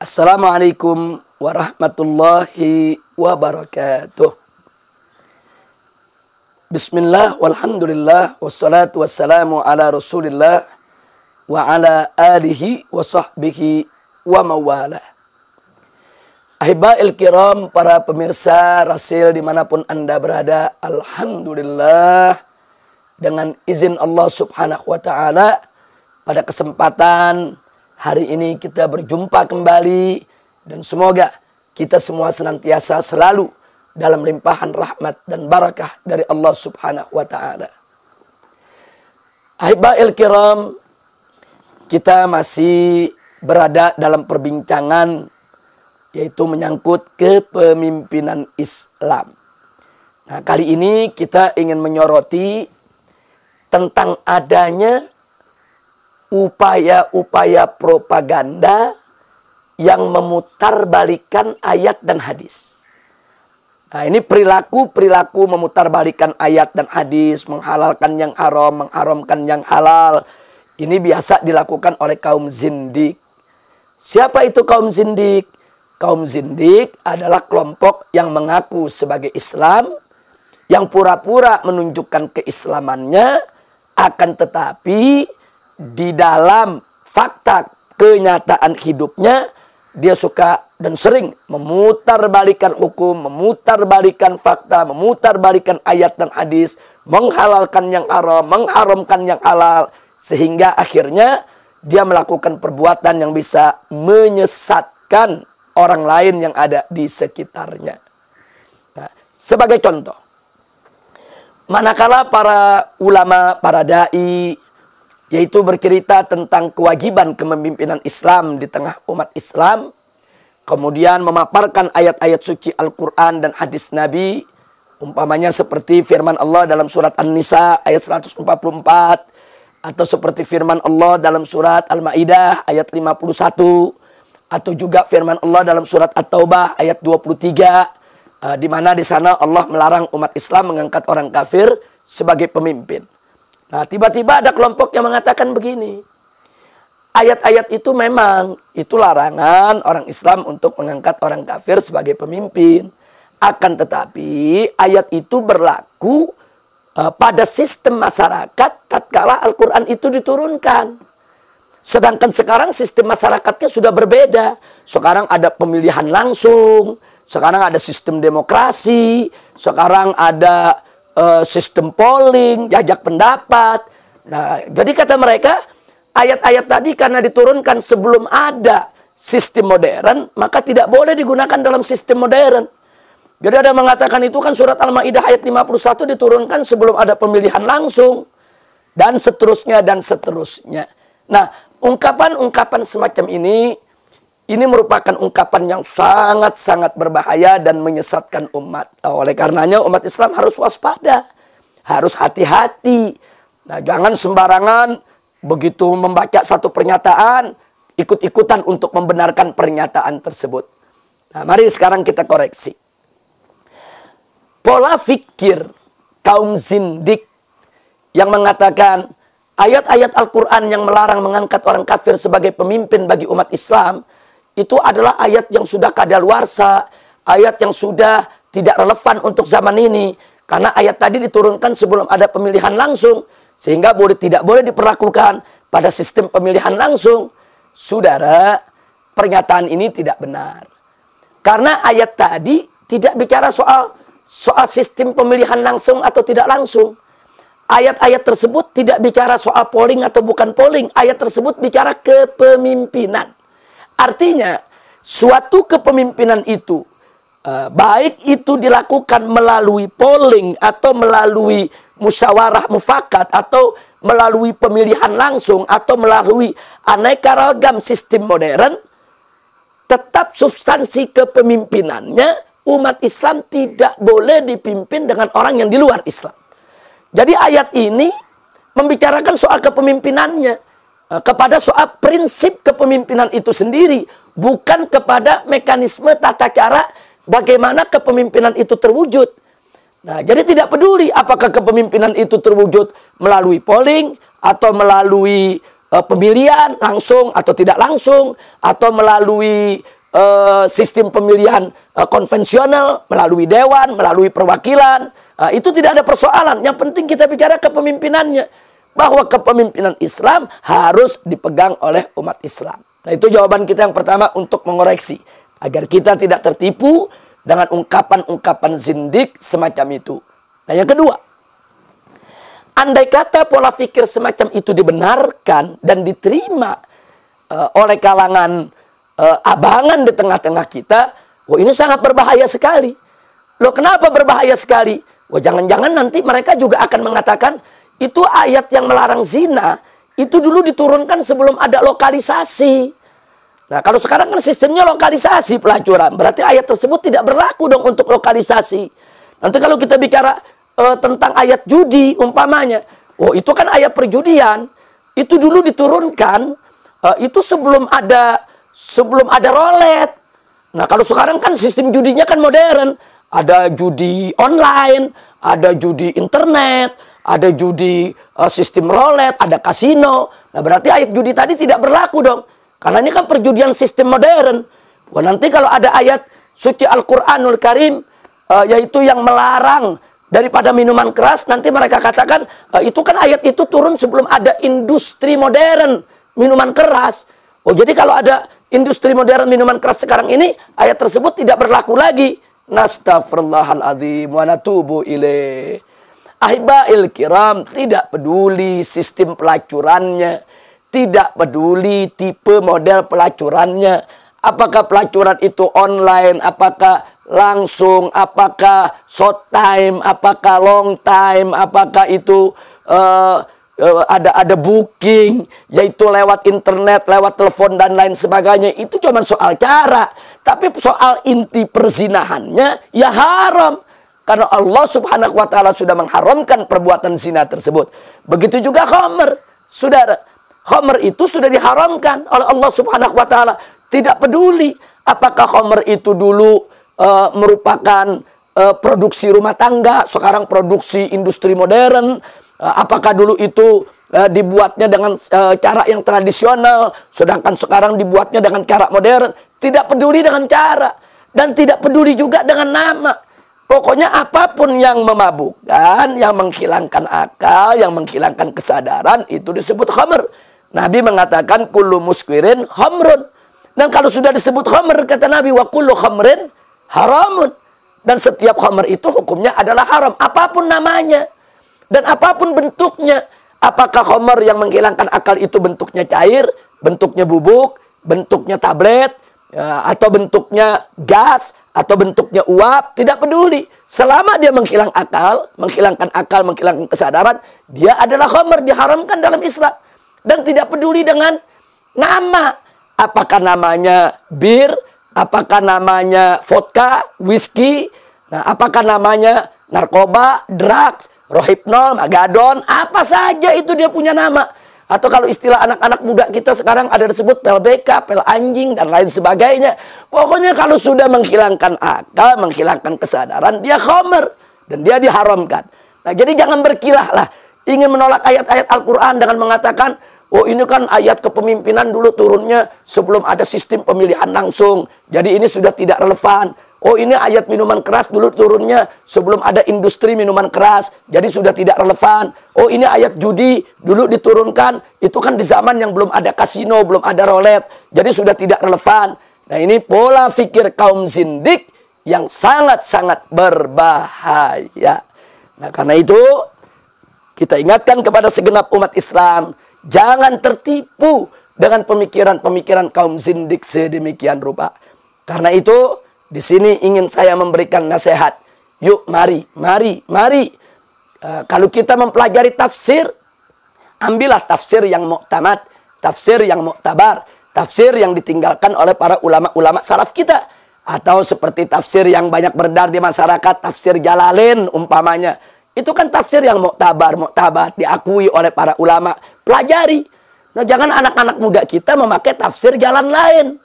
Assalamualaikum warahmatullahi wabarakatuh. Bismillah, walhamdulillah, wassalatu wassalamu ala rasulillah wa ala alihi wa sahbihi wa mawalah. Ahiba'il kiram, para pemirsa Rasil dimanapun anda berada, alhamdulillah dengan izin Allah subhanahu wa ta'ala pada kesempatan hari ini kita berjumpa kembali dan semoga kita semua senantiasa selalu dalam limpahan rahmat dan barakah dari Allah subhanahu wa ta'ala. Ahiba'il kiram, kita masih berada dalam perbincangan yaitu menyangkut kepemimpinan Islam. Nah, kali ini kita ingin menyoroti tentang adanya upaya-upaya propaganda yang memutarbalikan ayat dan hadis. Nah, ini perilaku memutarbalikan ayat dan hadis, menghalalkan yang haram, mengharamkan yang halal. Ini biasa dilakukan oleh kaum zindik. Siapa itu kaum zindik? Kaum zindik adalah kelompok yang mengaku sebagai Islam, yang pura-pura menunjukkan keislamannya, akan tetapi di dalam fakta kenyataan hidupnya dia suka dan sering memutarbalikan hukum, memutarbalikan fakta, memutarbalikan ayat dan hadis, menghalalkan yang haram, mengharamkan yang halal, sehingga akhirnya dia melakukan perbuatan yang bisa menyesatkan orang lain yang ada di sekitarnya. Nah, sebagai contoh, manakala para ulama, para dai, yaitu bercerita tentang kewajiban kepemimpinan Islam di tengah umat Islam, kemudian memaparkan ayat-ayat suci Al-Quran dan hadis Nabi, umpamanya seperti firman Allah dalam surat An-Nisa ayat 144, atau seperti firman Allah dalam surat Al-Ma'idah ayat 51, atau juga firman Allah dalam surat At-Taubah ayat 23, di mana di sana Allah melarang umat Islam mengangkat orang kafir sebagai pemimpin. Nah, tiba-tiba ada kelompok yang mengatakan begini. Ayat-ayat itu memang itu larangan orang Islam untuk mengangkat orang kafir sebagai pemimpin. Akan tetapi ayat itu berlaku pada sistem masyarakat tatkala Al-Quran itu diturunkan. Sedangkan sekarang sistem masyarakatnya sudah berbeda. Sekarang ada pemilihan langsung, sekarang ada sistem demokrasi, sekarang ada sistem polling, jajak pendapat. Nah, jadi kata mereka, ayat-ayat tadi karena diturunkan sebelum ada sistem modern, maka tidak boleh digunakan dalam sistem modern. Jadi ada yang mengatakan itu kan surat Al-Ma'idah ayat 51 diturunkan sebelum ada pemilihan langsung, dan seterusnya dan seterusnya. Nah, ungkapan-ungkapan semacam ini merupakan ungkapan yang sangat-sangat berbahaya dan menyesatkan umat. Oleh karenanya umat Islam harus waspada, harus hati-hati. Nah, jangan sembarangan begitu membaca satu pernyataan, ikut-ikutan untuk membenarkan pernyataan tersebut. Nah, mari sekarang kita koreksi. Pola fikir kaum zindik yang mengatakan ayat-ayat Al-Quran yang melarang mengangkat orang kafir sebagai pemimpin bagi umat Islam, itu adalah ayat yang sudah kadaluarsa, ayat yang sudah tidak relevan untuk zaman ini. Karena ayat tadi diturunkan sebelum ada pemilihan langsung, sehingga tidak boleh diperlakukan pada sistem pemilihan langsung. Saudara, pernyataan ini tidak benar. Karena ayat tadi tidak bicara soal sistem pemilihan langsung atau tidak langsung. Ayat-ayat tersebut tidak bicara soal polling atau bukan polling. Ayat tersebut bicara kepemimpinan. Artinya, suatu kepemimpinan itu, baik itu dilakukan melalui polling atau melalui musyawarah mufakat atau melalui pemilihan langsung atau melalui aneka ragam sistem modern, tetap substansi kepemimpinannya umat Islam tidak boleh dipimpin dengan orang yang di luar Islam. Jadi ayat ini membicarakan soal kepemimpinannya, kepada soal prinsip kepemimpinan itu sendiri, bukan kepada mekanisme tata cara bagaimana kepemimpinan itu terwujud. Nah, jadi tidak peduli apakah kepemimpinan itu terwujud melalui polling atau melalui pemilihan langsung atau tidak langsung, atau melalui sistem pemilihan konvensional, melalui dewan, melalui perwakilan. Itu tidak ada persoalan. Yang penting kita bicara kepemimpinannya, bahwa kepemimpinan Islam harus dipegang oleh umat Islam. Nah, itu jawaban kita yang pertama untuk mengoreksi agar kita tidak tertipu dengan ungkapan-ungkapan zindik semacam itu. Nah, yang kedua, andai kata pola pikir semacam itu dibenarkan dan diterima oleh kalangan abangan di tengah-tengah kita, wah ini sangat berbahaya sekali. Loh, kenapa berbahaya sekali? Wah, jangan-jangan nanti mereka juga akan mengatakan itu ayat yang melarang zina itu dulu diturunkan sebelum ada lokalisasi. Nah, kalau sekarang kan sistemnya lokalisasi pelacuran, berarti ayat tersebut tidak berlaku dong untuk lokalisasi. Nanti kalau kita bicara tentang ayat judi umpamanya, oh itu kan ayat perjudian, itu dulu diturunkan itu sebelum ada rolet. Nah, kalau sekarang kan sistem judinya kan modern, ada judi online, ada judi internet, ada judi sistem rolet, ada kasino. Nah, berarti ayat judi tadi tidak berlaku dong. Karena ini kan perjudian sistem modern. Wah, nanti kalau ada ayat suci Al-Quranul Karim, yaitu yang melarang daripada minuman keras, nanti mereka katakan, itu kan ayat itu turun sebelum ada industri modern minuman keras. Oh, jadi kalau ada industri modern minuman keras sekarang ini, ayat tersebut tidak berlaku lagi. Nastaghfirullahaladzim wa natubu ilaih. Ahibail kiram, tidak peduli sistem pelacurannya, tidak peduli tipe model pelacurannya. Apakah pelacuran itu online, apakah langsung, apakah short time, apakah long time, apakah itu ada booking, yaitu lewat internet, lewat telepon dan lain sebagainya. Itu cuma soal cara. Tapi soal inti perzinahannya ya haram. Karena Allah subhanahu wa ta'ala sudah mengharamkan perbuatan zina tersebut. Begitu juga khamr, saudara. Khamr itu sudah diharamkan oleh Allah subhanahu wa ta'ala. Tidak peduli apakah khamr itu dulu merupakan produksi rumah tangga, sekarang produksi industri modern. Apakah dulu itu dibuatnya dengan cara yang tradisional, sedangkan sekarang dibuatnya dengan cara modern. Tidak peduli dengan cara. Dan tidak peduli juga dengan nama. Pokoknya apapun yang memabukkan, yang menghilangkan akal, yang menghilangkan kesadaran, itu disebut khamr. Nabi mengatakan kullu muskirin khamrun. Dan kalau sudah disebut khamr, kata Nabi, wa kullu khamrin haramun. Dan setiap khamr itu hukumnya adalah haram, apapun namanya dan apapun bentuknya. Apakah khamr yang menghilangkan akal itu bentuknya cair, bentuknya bubuk, bentuknya tablet, atau bentuknya gas, atau bentuknya uap, tidak peduli. Selama dia menghilangkan akal, menghilangkan kesadaran, dia adalah khamr, diharamkan dalam Islam. Dan tidak peduli dengan nama. Apakah namanya bir, apakah namanya vodka, whisky, nah, apakah namanya narkoba, drugs, rohypnol, magadon, apa saja itu dia punya nama. Atau kalau istilah anak-anak muda kita sekarang ada disebut pel BK, pel anjing, dan lain sebagainya. Pokoknya kalau sudah menghilangkan akal, menghilangkan kesadaran, dia khamr. Dan dia diharamkan. Nah, jadi jangan berkilah lah. Ingin menolak ayat-ayat Al-Quran dengan mengatakan, oh ini kan ayat kepemimpinan dulu turunnya sebelum ada sistem pemilihan langsung. Jadi ini sudah tidak relevan. Oh ini ayat minuman keras dulu turunnya sebelum ada industri minuman keras. Jadi sudah tidak relevan. Oh ini ayat judi dulu diturunkan. Itu kan di zaman yang belum ada kasino, belum ada roulette. Jadi sudah tidak relevan. Nah ini pola pikir kaum zindik yang sangat-sangat berbahaya. Nah karena itu kita ingatkan kepada segenap umat Islam. Jangan tertipu dengan pemikiran-pemikiran kaum zindik sedemikian rupa. Karena itu di sini ingin saya memberikan nasihat. Yuk mari. Kalau kita mempelajari tafsir, ambillah tafsir yang mu'tamad, tafsir yang mu'tabar, tafsir yang ditinggalkan oleh para ulama-ulama salaf kita. Atau seperti tafsir yang banyak beredar di masyarakat, tafsir Jalalain umpamanya. Itu kan tafsir yang muktabar, diakui oleh para ulama. Pelajari. Nah, jangan anak-anak muda kita memakai tafsir jalan lain.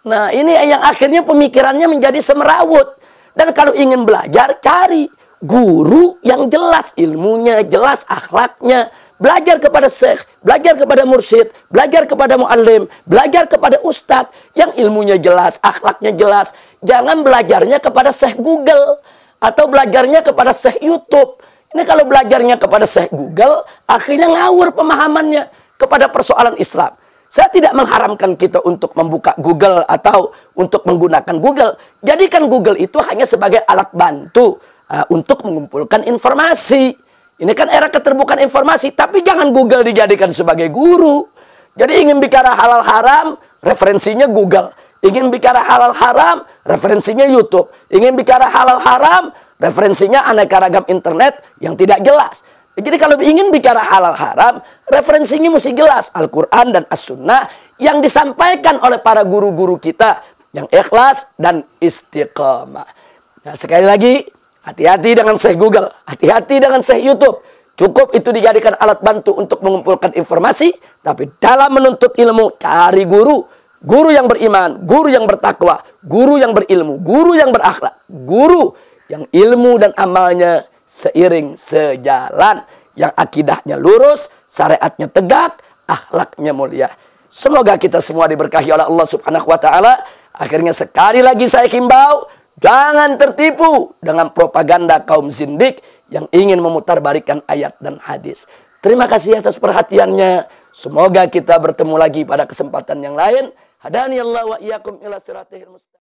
Nah, ini yang akhirnya pemikirannya menjadi semerawut. Dan kalau ingin belajar, cari guru yang jelas ilmunya, jelas akhlaknya. Belajar kepada syekh, belajar kepada mursyid, belajar kepada muallim, belajar kepada ustadz yang ilmunya jelas, akhlaknya jelas. Jangan belajarnya kepada syekh Google atau belajarnya kepada syekh YouTube. Ini kalau belajarnya kepada syekh Google, akhirnya ngawur pemahamannya kepada persoalan Islam. Saya tidak mengharamkan kita untuk membuka Google atau untuk menggunakan Google. Jadikan Google itu hanya sebagai alat bantu untuk mengumpulkan informasi. Ini kan era keterbukaan informasi, tapi jangan Google dijadikan sebagai guru. Jadi ingin bicara halal haram, referensinya Google. Ingin bicara halal haram, referensinya YouTube. Ingin bicara halal haram, referensinya aneka ragam internet yang tidak jelas. Jadi kalau ingin bicara halal haram, referensinya mesti jelas. Al-Quran dan As-Sunnah yang disampaikan oleh para guru-guru kita yang ikhlas dan istiqamah. Nah, sekali lagi, hati-hati dengan Syekh Google, hati-hati dengan Syekh YouTube. Cukup itu dijadikan alat bantu untuk mengumpulkan informasi, tapi dalam menuntut ilmu, cari guru. Guru yang beriman, guru yang bertakwa, guru yang berilmu, guru yang berakhlak, guru yang ilmu dan amalnya seiring sejalan, yang akidahnya lurus, syariatnya tegak, akhlaknya mulia. Semoga kita semua diberkahi oleh Allah Subhanahu wa taala. Akhirnya sekali lagi saya himbau, jangan tertipu dengan propaganda kaum zindik yang ingin memutarbalikkan ayat dan hadis. Terima kasih atas perhatiannya. Semoga kita bertemu lagi pada kesempatan yang lain. Hadani Allah wa iyyakum ila siratil mustaqim.